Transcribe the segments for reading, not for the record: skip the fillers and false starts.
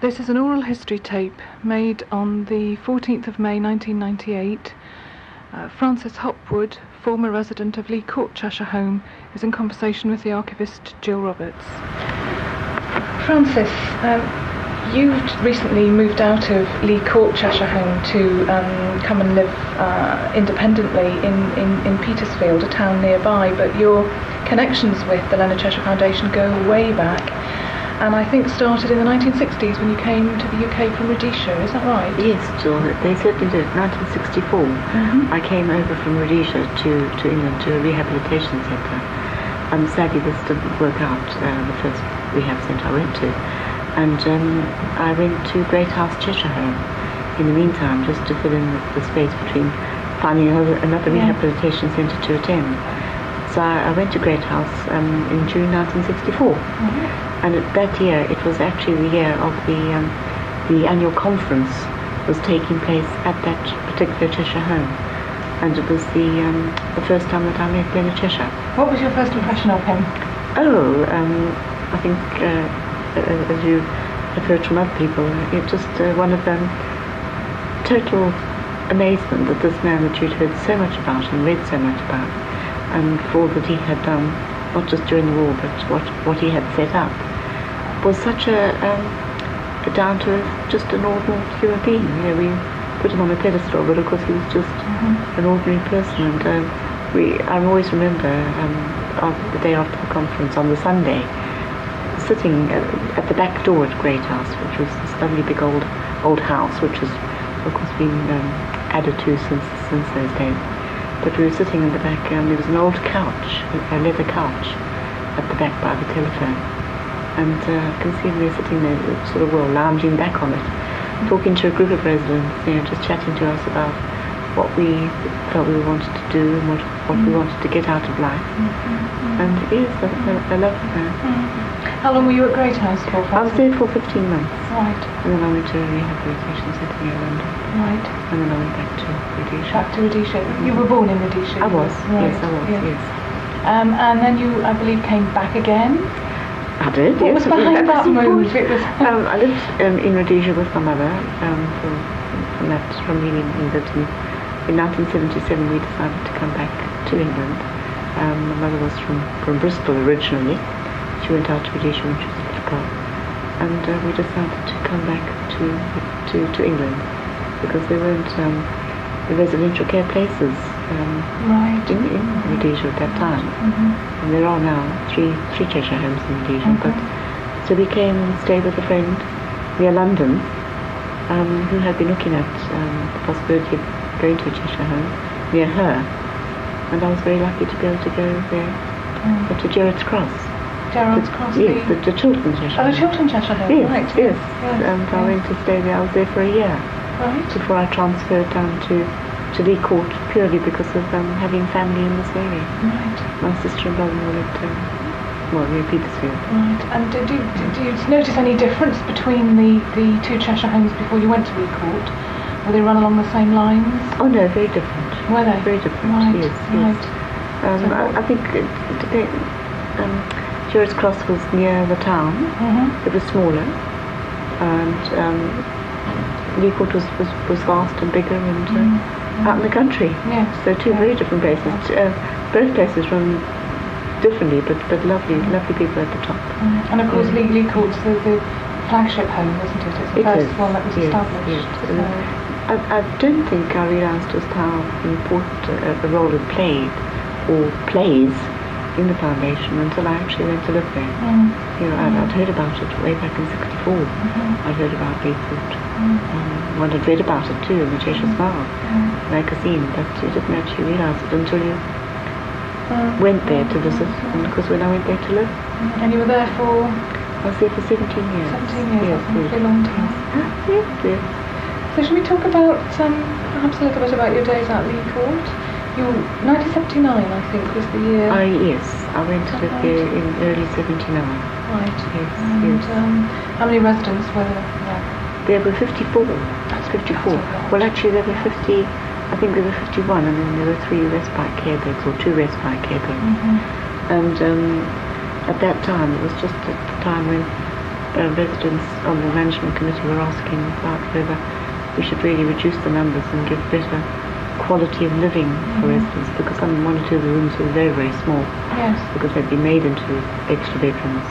This is an oral history tape made on the 14th of May 1998. Frances Hopwood, former resident of Lee Court, Cheshire Home, is in conversation with the archivist Jill Roberts. Frances, you've recently moved out of Lee Court, Cheshire Home, to come and live independently in Petersfield, a town nearby, but your connections with the Leonard Cheshire Foundation go way back. And I think started in the 1960s when you came to the UK from Rhodesia, is that right? Yes, Jill, they certainly did. 1964, I came over from Rhodesia to England to a rehabilitation centre. Sadly, this didn't work out, the first rehab centre I went to. And I went to Great House Cheshire Home in the meantime, just to fill in the space between finding another rehabilitation centre to attend. So I went to Great House in June 1964. And that year, it was actually the year of the annual conference was taking place at that particular Cheshire Home. And it was the first time that I met Leonard Cheshire. What was your first impression of him? I think, as you have heard from other people, it's just one of them total amazement that this man that you'd heard so much about and read so much about, and for all that he had done, not just during the war, but what he had set up, was such a down to earth, just an ordinary human being. You know, we put him on a pedestal, but of course he was just an ordinary person. And I always remember the day after the conference on the Sunday, sitting at the back door at Great House, which was this lovely big old house, which has of course been added to since those days. But we were sitting in the back, and there was an old couch, a leather couch, at the back by the telephone. And I can see we were sitting there, sort of lounging back on it, talking to a group of residents, just chatting to us about what we felt we wanted to do and what we wanted to get out of life. And he is a lovely man. How long were you at Great House for? I was there for 15 months. Right. And then I went to a rehabilitation centre near London. Right. And then I went back to Rhodesia. Back to Rhodesia. You were born in Rhodesia? I was, right. yes, I was, yes. And then you, I believe, came back again? I did, What yes. was behind that move? I lived in Rhodesia with my mother from leaving England. In 1977 we decided to come back to England. My mother was from Bristol originally. She went out to Rhodesia when she was a little girl. And we decided to come back to England because there weren't the residential care places in Rhodesia at that time. And there are now three Cheshire Homes in Rhodesia. But so we came and stayed with a friend near London who had been looking at the possibility of going to a Cheshire Home near her. And I was very lucky to be able to go there to Gerrards Cross. Gerrards Cross? Yes, the Chiltern Cheshire Home. Oh, the Chiltern Cheshire Home, yes, right. Yes, and I went to stay there. I was there for a year. Right. Before I transferred down to Lee Court, purely because of having family in this area. Right. My sister-in-law lived near Petersfield. Right. And did you notice any difference between the two Cheshire Homes before you went to Lee Court? Were they run along the same lines? Oh no, very different. Were they? Very different, right. yes. Right. I think Gerrards Cross was near the town. It was smaller. And Lee Court was vast and bigger and out in the country. Yes. So two very different places. Both places run differently, but lovely people at the top. And of course, Lee Court's the flagship home, isn't it? It's the first one that was established. Yes. So. I don't think I realised just how important a role it played or plays in the foundation until I actually went to live there. I'd heard about it way back in '64. I'd heard about Lee Court. One had read about it too in the Cheshire Smile magazine, but you didn't actually realise it until you went there to visit. And of course, when I went there to live. And you were there for? I was there for 17 years. 17 years, that's a long time. Yes. So shall we talk about, perhaps a little bit about your days at Lee Court? 1979, I think, was the year. Yes, I went to live there in early '79. Right. Yes. How many residents were there? There were 54. That's 54. Well, actually, there were 50. I think there were 51, and then there were 3 respite care beds or 2 respite care beds. And at that time, it was just at the time when residents on the management committee were asking about whether we should really reduce the numbers and give better quality of living for residents, because one or two of the rooms were very, very small. Yes. Because they'd been made into extra bedrooms.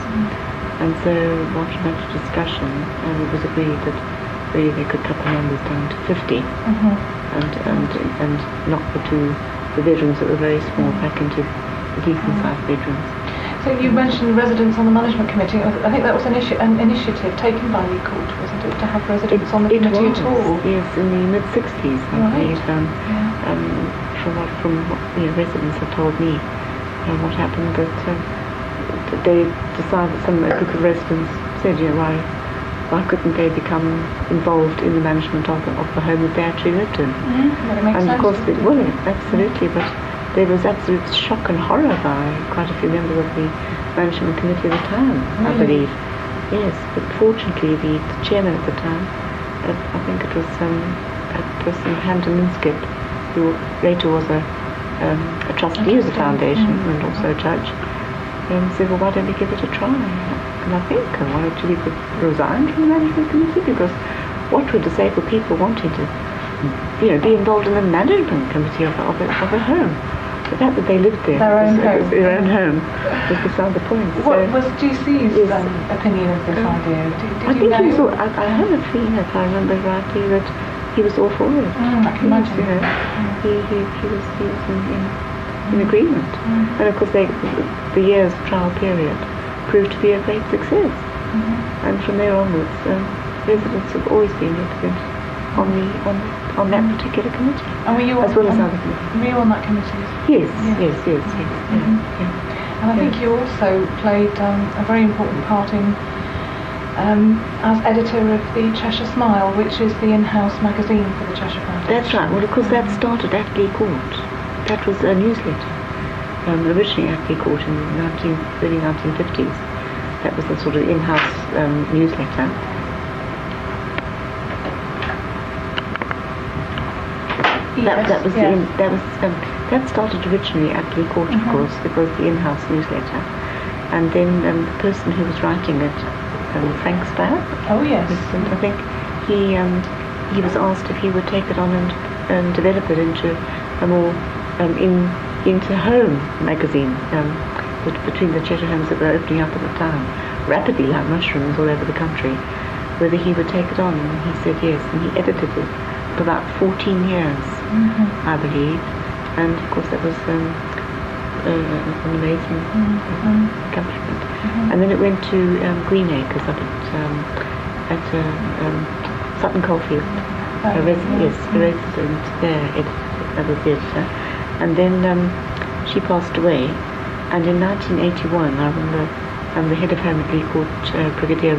And so after much discussion, it was agreed that really they could cut the numbers down to 50 and knock the bedrooms that were very small back into decent sized bedrooms. So you mentioned residents on the management committee. I think that was an initiative taken by Lee Court, wasn't it, to have residents on the committee at all? Yes, in the mid-60s, I believe. From what residents have told me, what happened that they decided, a group of residents said, why couldn't they become involved in the management of the home that they actually lived in? Well, it makes and sense. of course, absolutely, but there was absolute shock and horror by quite a few members of the management committee at the time, I believe. Yes, but fortunately the chairman at the time, I think it was a person, Hampton Inskip, who later was a trustee of the foundation and also a judge, said, well, why don't we give it a try? And I think one or two people resigned from the management committee, because what would disabled people wanting to be involved in the management committee of a home? The fact that they lived there, their own home, was beside the point. What was GC's opinion of this idea? I think he was. I have a feeling, if I remember rightly, that he was all for it. I can imagine. He was in agreement, and of course the year's trial period proved to be a great success. And from there onwards, residents have always been represented on that particular committee, and were you as well as other committees. Were you on that committee? Yes. And I think you also played a very important part in as editor of the Cheshire Smile, which is the in-house magazine for the Cheshire Foundation. That's right. Well, of course, that started at Lee Court. That was a newsletter, originally at Lee Court in the early 1950s. That was the sort of in-house newsletter. That started originally at Lee Court, of course. It was the in-house newsletter, and then the person who was writing it, Frank Spare. Oh yes. I think he was asked if he would take it on and develop it into a more into home magazine, between the Cheshire homes that were opening up at the time, rapidly like mushrooms all over the country, whether he would take it on, and he said yes, and he edited it for about 14 years, I believe, and of course that was an amazing accomplishment. And then it went to Greenacres up at Sutton Coldfield, a resident there, as a editor, and then she passed away, and in 1981, I remember the head of home at Lee Court, Brigadier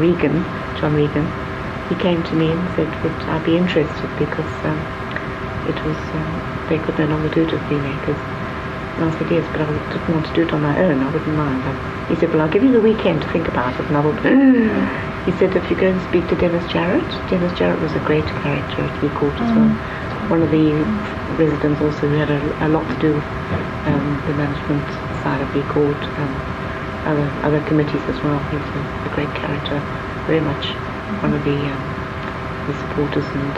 John Regan, he came to me and said, would I be interested, because it was they could no longer do it at Greenacres. And I said yes, but I didn't want to do it on my own. I wouldn't mind. He said, well, I'll give you the weekend to think about it, and I will. He said, if you go and speak to Dennis Gerrard was a great character at Lee Court as well. One of the residents also who had a lot to do with the management side of Lee Court, other committees as well. He was a great character, very much one of the supporters and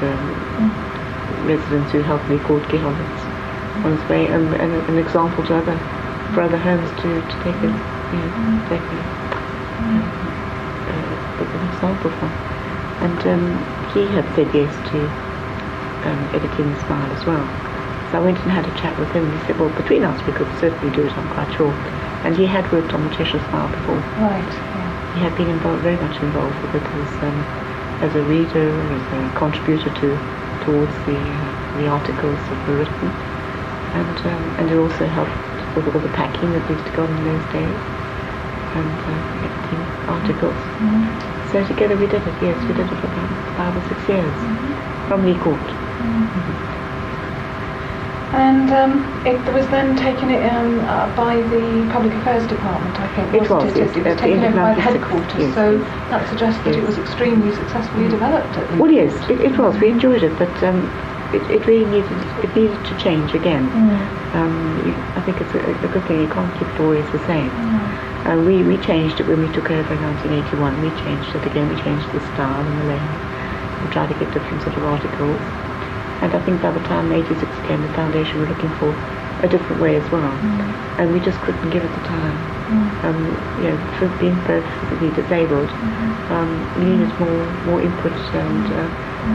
residents who helped Lee Court get on its way, and an example to for other homes to take an example from. And he had said yes to editing the Smile as well. So I went and had a chat with him, and he said, well, between us we could certainly do it, I'm quite sure. And he had worked on the Cheshire Smile before. Right. Yeah. He had been very much involved with it as a reader, as a contributor towards the articles that were written, and it also helped with all the packing that used to go on in those days, and editing articles. So together we did it. Yes, we did it for about 5 or 6 years from Lee Court. And it was then taken by the Public Affairs Department, I think. It was taken over by the headquarters, yes. So that suggests that it was extremely successfully developed at least. Well, yes, it was. We enjoyed it, but it really needed to change again. I think it's a good thing. You can't keep it always the same. We changed it when we took over in 1981. We changed it again. We changed the style and the layout. We tried to get different sort of articles. And I think by the time 86 came, the foundation were looking for a different way as well. And we just couldn't give it the time. For being physically disabled, we needed more input, and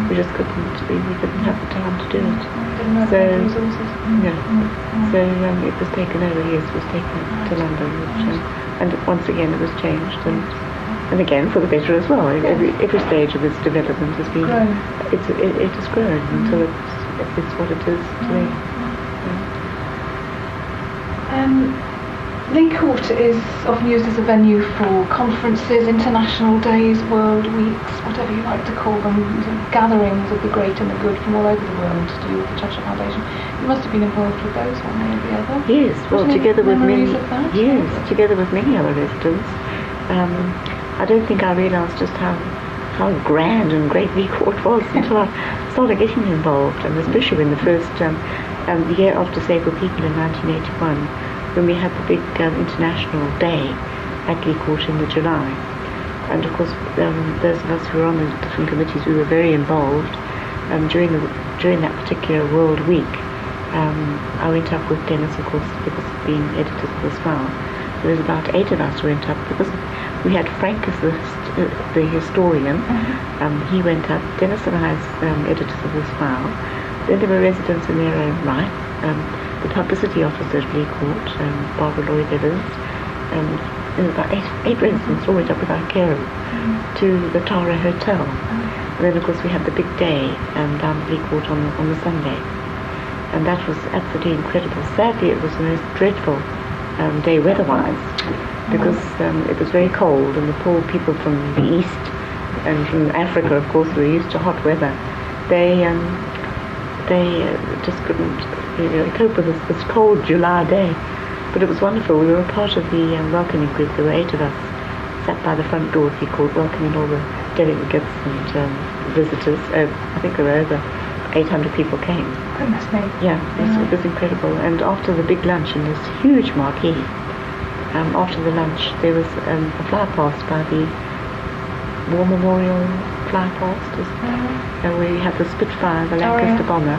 we just couldn't. We didn't have the time to do it. Didn't have the resources. So it was taken over. Yes, it was taken to London, and once again it was changed, and again for the better as well. Every stage of its development has been it has grown until it's what it is today. Lee Court is often used as a venue for conferences, international days, world weeks, whatever you like to call them, gatherings of the great and the good from all over the world to do with the Cheshire Foundation. You must have been involved with those one way or the other. Yes, well, together with many. Yes, together with many other residents. I don't think I realised just how grand and great Lee Court was until I started getting involved, and especially when the first the year of Disabled People in 1981. When we had the big international day at Lee Court in the July. And of course, those of us who were on the different committees, we were very involved. During that particular World Week, I went up with Dennis, of course, because of being editors of the Smile. There was about 8 of us who went up, because we had Frank as the historian. He went up, Dennis and I as editors of the Smile. Then there were residents in their own right. The publicity officer at Lee Court, Barbara Lloyd Evans, and about eight residents all went up with our carer to the Tara Hotel. And then, of course, we had the big day down at Lee Court on the Sunday. And that was absolutely incredible. Sadly, it was the most dreadful day weather-wise, because it was very cold, and the poor people from the east and from Africa, of course, who were used to hot weather, they just couldn't cope with this cold July day. But it was wonderful. We were a part of the welcoming group. There were 8 of us sat by the front door of the court welcoming all the delegates and visitors. I think there were over 800 people came. Goodness me. Yeah, it was incredible. And after the big lunch in this huge marquee, after the lunch there was a fly past by the War Memorial fly past, where you have the Spitfire, the Lancaster bomber,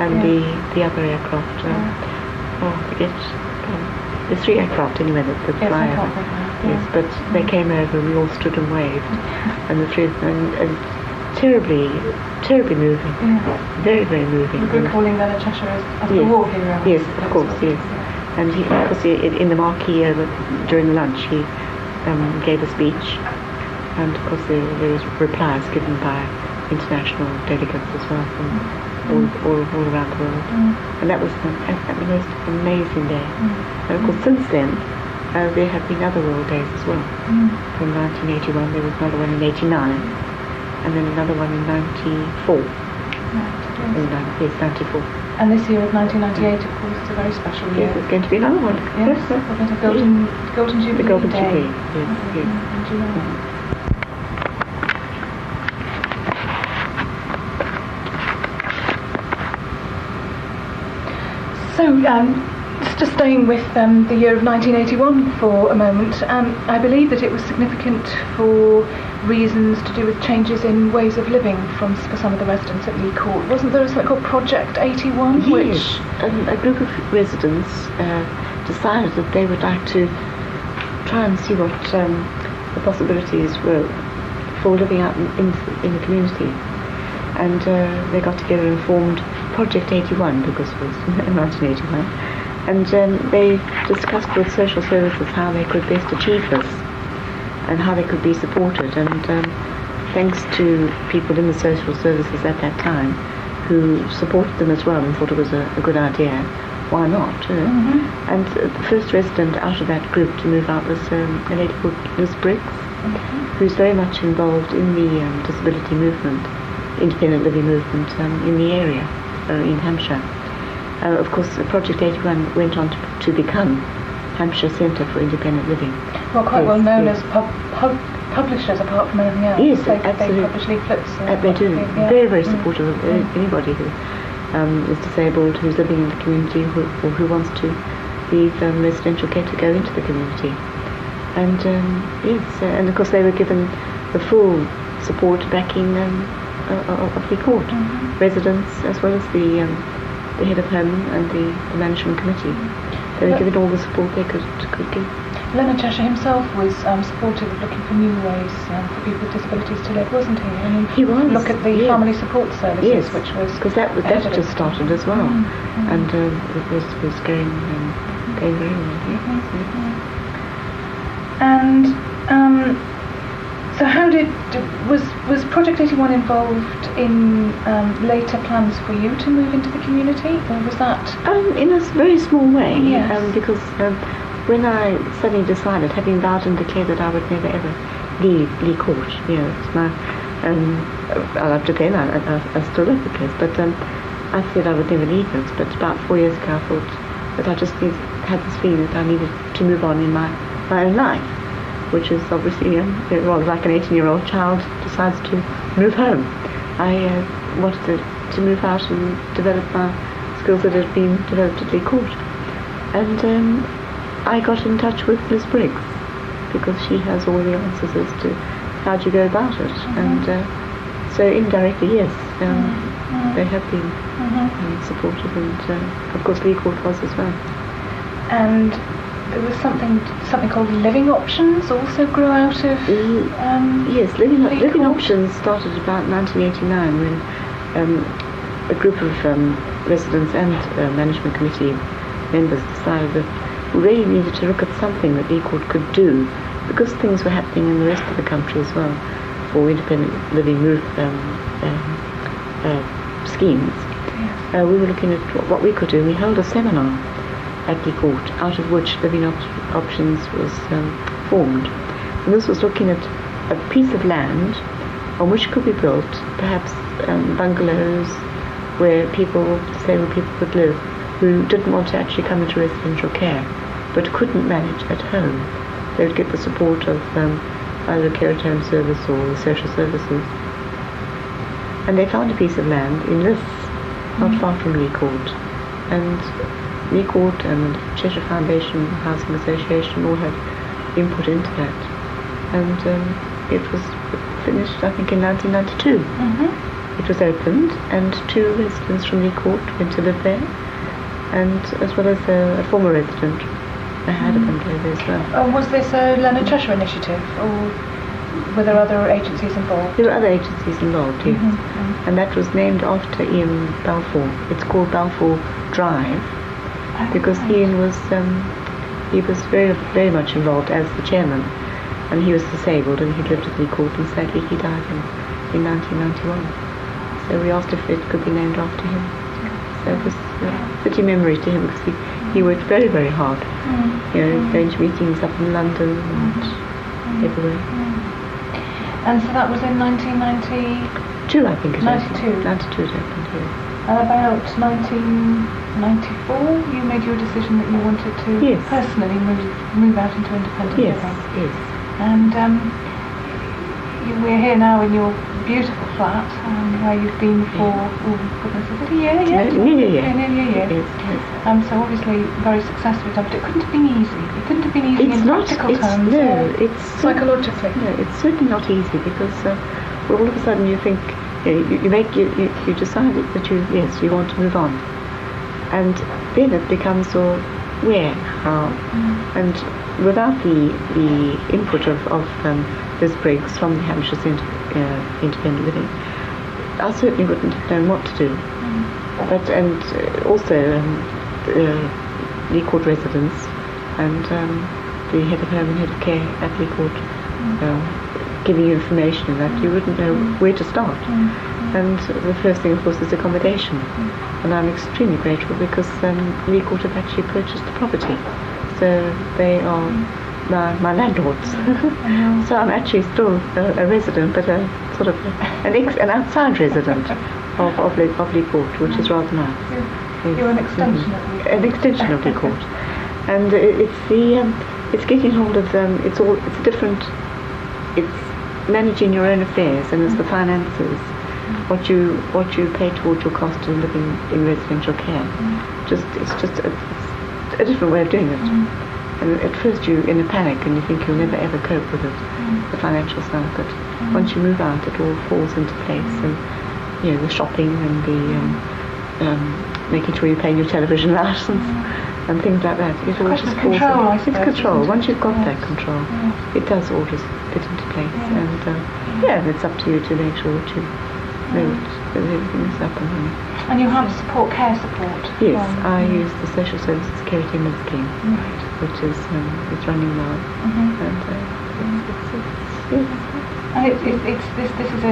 and the other aircraft. I forget. There's 3 aircraft anyway that fly over. Yes, but they came over and we all stood and waved, and the three and terribly moving, very, very moving. We're calling Leonard Cheshire as the war hero. Yes, of course, yes. And he, of course, in the marquee during lunch, he gave a speech. And of course there was replies given by international delegates as well from all around the world. And that was the most amazing day. And of course since then there have been other World Days as well. From 1981 there was another one in 89, and then another one in 94. Yes, 94. And this year of 1998, of course, is a very special year. Yes, it's going to be another one. Yes, the Golden Jubilee. The Golden Day. Jubilee, yes. In July. So, just staying with the year of 1981 for a moment, I believe that it was significant for reasons to do with changes in ways of living for some of the residents at Lee Court. Wasn't there something called Project 81? Yes, a group of residents decided that they would like to try and see what the possibilities were for living out in the community. And they got together and formed Project 81, because it was 1981, and they discussed with social services how they could best achieve this and how they could be supported, and thanks to people in the social services at that time who supported them as well and thought it was a good idea, why not? And the first resident out of that group to move out was a lady called Liz Briggs, who's very much involved in the disability movement, independent living movement in the area, in Hampshire. Of course, Project 81 went on to become Hampshire Centre for Independent Living. Well, quite well known as publishers, apart from anything else. Yes, they absolutely. They publish leaflets. They do. Very, very supportive of anybody who is disabled, who's living in the community, or who wants to leave residential care to go into the community. And yes, and of course they were given the full support backing of the court, residents as well as the head of home and the management committee. They were given all the support they could give. Leonard Cheshire himself was supportive of looking for new ways for people with disabilities to live, wasn't he? I mean, he was. Look at the family support services, yes, which was because that just started as well, and it was going very well. Yes. And so was Project 81 involved in later plans for you to move into the community, or was that in a very small way? Yes. Because when I suddenly decided, having vowed and declared that I would never ever leave Lee Court, it's my I loved it then, I still love the place, but I said I would never leave it. But about 4 years ago I thought that I just had this feeling that I needed to move on in my own life, which is obviously rather like an 18-year-old child decides to move home. I wanted to move out and develop my skills that had been developed at Lee Court. And I got in touch with Miss Briggs because she has all the answers as to how do you go about it. And so indirectly, yes, they have been supportive, and of course Lee Court was as well. And there was something called Living Options also grew out of yes, Living Options started about 1989 when a group of residents and management committee members decided that we really needed to look at something that Lee Court could do, because things were happening in the rest of the country as well for independent living schemes. Yes. We were looking at what we could do. We held a seminar at Lee Court, out of which Living Options was formed. And this was looking at a piece of land on which could be built perhaps bungalows where disabled people could live who didn't want to actually come into residential care but couldn't manage at home. They would get the support of either the care at home service or the social services. And they found a piece of land in Liss, not far from Lee Court. And Lee Court and Cheshire Foundation Housing Association all had input into that. And it was finished, I think, in 1992. It was opened, and 2 residents from Lee Court went to live there, and as well as a former resident. I had a bungalow there as well. Was this a Leonard Cheshire initiative, or were there other agencies involved? There were other agencies involved, yes. And that was named after Ian Balfour. It's called Balfour Drive, because Ian was very, very much involved as the chairman, and he was disabled, and he lived at Lee Court, and sadly he died in 1991. So we asked if it could be named after him. So it was a fitting memory to him, because he worked very, very hard, going to meetings up in London and everywhere. And so that was in 1992, I think it 92. 92 it happened here. And about 1994, you made your decision that you wanted to personally move out into independent living. Yes. And we're here now in your beautiful flat, where you've been for, goodness, is it a year yet? Nearly a year. Yes. So obviously very successfully done, but it couldn't have been easy. It couldn't have been easy in practical terms. No, it's psychologically. No, it's certainly not easy, because all of a sudden you think, you decide that you want to move on, and then it becomes where, how, and without the input of Liz Briggs from the Hampshire Centre Independent Living, I certainly wouldn't have known what to do. But also Lee Court residents and the head of home and head of care at Lee Court giving you information that you wouldn't know where to start. And the first thing, of course, is accommodation. And I'm extremely grateful, because Lee Court have actually purchased the property. So they are my landlords. So I'm actually still a resident, but a sort of an outside resident of Lee Court, which is rather nice. You're an extension of Lee Court. An extension of Lee Court. And it's getting hold of it's different. It's managing your own affairs, and it's the finances, what you pay towards your cost of living in residential care. It's just a different way of doing it. And at first you're in a panic and you think you'll never ever cope with it, the financial stuff. But once you move out, it all falls into place. And you know, the shopping and the making sure you're paying your television license and things like that. It all just falls control, I it's suppose, control. Once you've got Yes. that control, it does all just fit into place. And it's up to you to make sure that you know that everything is up and running. And you have care support? Yes, I use the Social Services Security Mid Scheme, which is it's running well, and And this is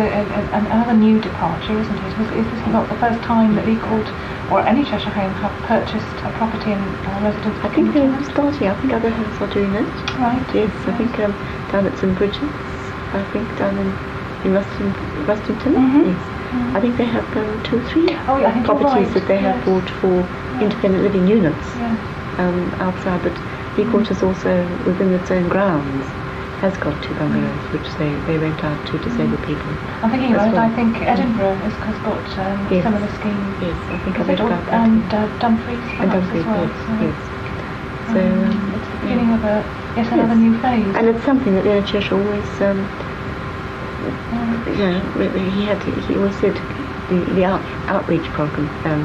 another new departure, isn't it? Is this not the first time that Lee Court or any Cheshire Home have purchased a property and residence? I think they're starting. I think other homes are doing it. Right. Yes, I think down at St Bridget's. I think down in Rustington. Yes. I think they have 2 or 3 I think properties that they have bought for independent living units outside. But Lee Court is also within its own grounds has got 2 bungalows which they rent out to disabled people. I'm thinking about it. well. I think Edinburgh has got similar schemes. Yes, I think I Is read it? about that. And Dumfries, And perhaps, Dumfries, as well. yes. So It's the beginning of another new phase. and it's something that Leonard Cheshire always, he always said the outreach programs,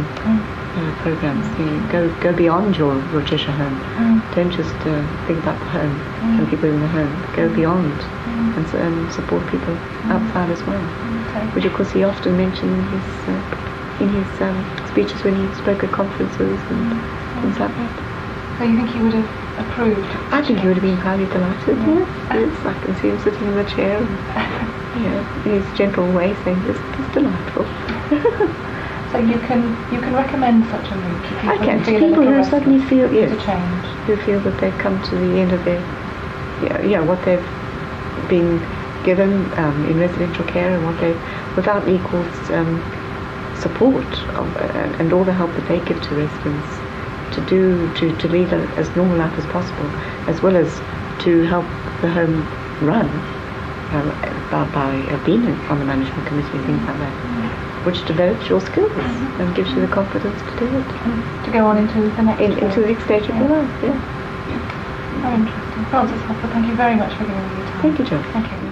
go beyond your Cheshire Home. Don't just think about the home and people in the home. Go beyond and support people outside as well. Okay. Which of course he often mentioned in his speeches when he spoke at conferences and things like that. So you think he would have approved? I think he would have been highly delighted. Yes, I can see him sitting in the chair and in his gentle way saying, "This is delightful." So you can recommend such a route to people I can. who feel People a little who suddenly feel to change. who feel that they've come to the end of their what they've been given in residential care and what they've without equal support and all the help that they give to residents to lead as normal life as possible, as well as to help the home run by being on the management committee and things like that, which develops your skills and gives you the confidence to do it. To go on into the next Into the next stage of your life, Very interesting. Frances Hopwood, thank you very much for giving me your time. Thank you, Jo. Thank you.